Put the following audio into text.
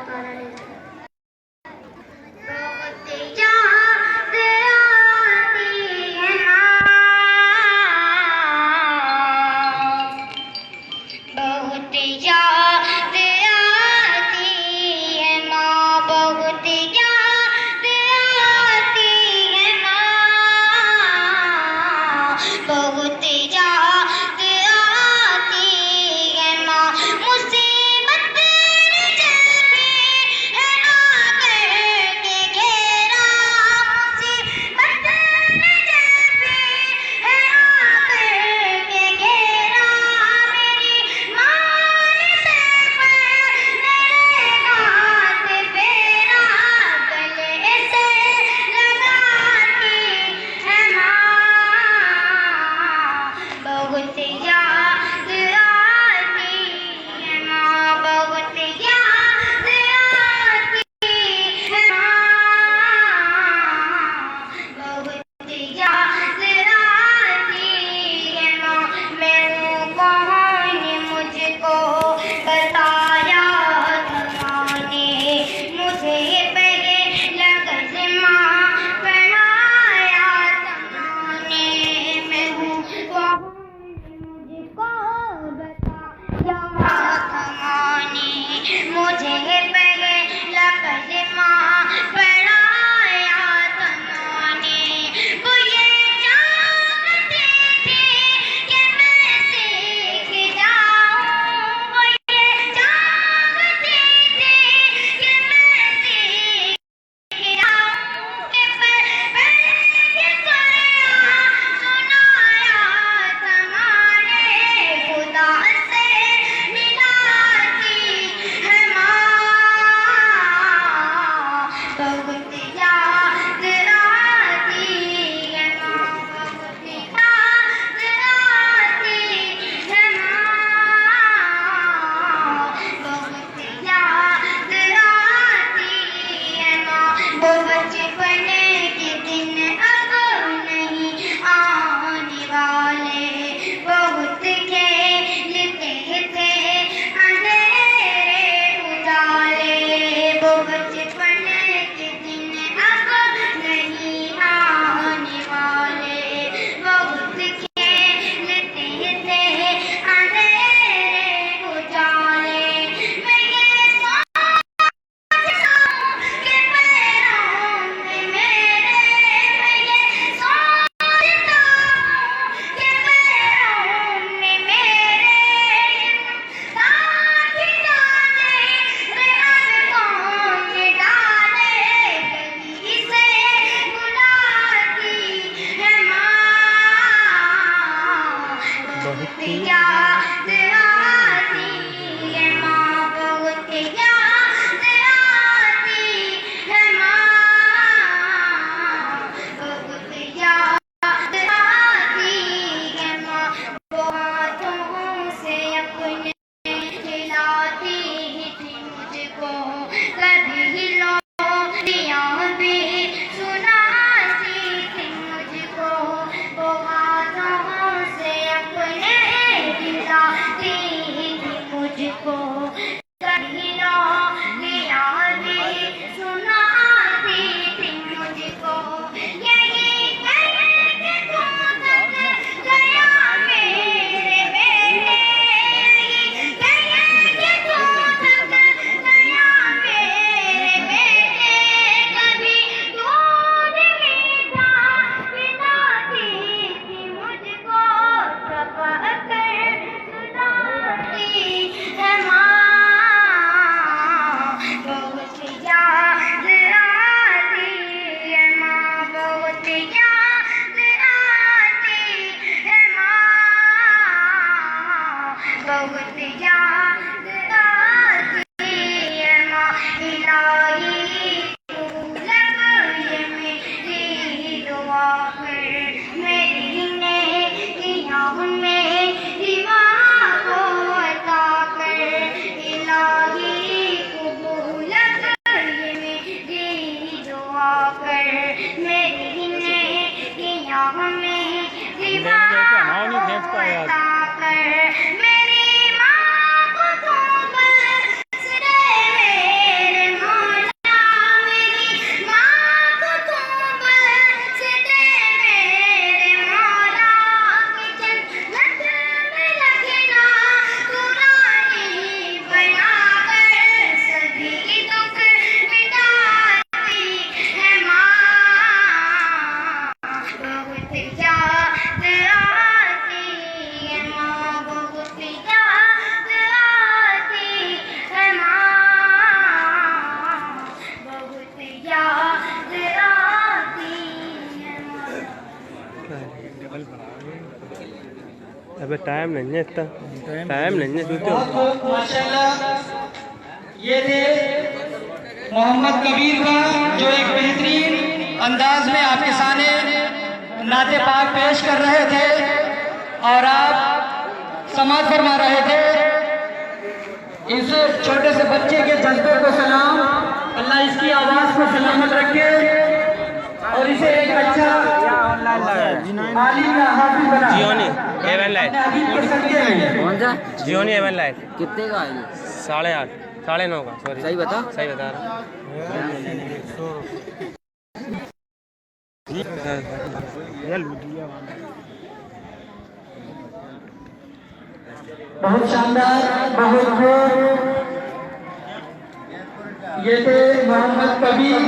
गाना नहीं था। अबे टाइम नहीं है इतना, टाइम नहीं है जूते। माशाल्लाह ये थे मोहम्मद कबीर का जो एक बेहतरीन अंदाज में आपके सामने नाते पाक पेश कर रहे थे और आप समाज फरमा रहे थे। इस छोटे से बच्चे के जज्बे को सलाम, अल्लाह इसकी आवाज़ को सलामत रखे और इसे एक अच्छा आलिम हाफिज बना। जियोनी एवन लाइट, कौन सा जियोनी एवन लाइट कितने का है? 8.5 9.5 का, सॉरी सही बता। सही बता रहा। बहुत शानदार, बहुत खूब। ये थे मोहम्मद कबीर।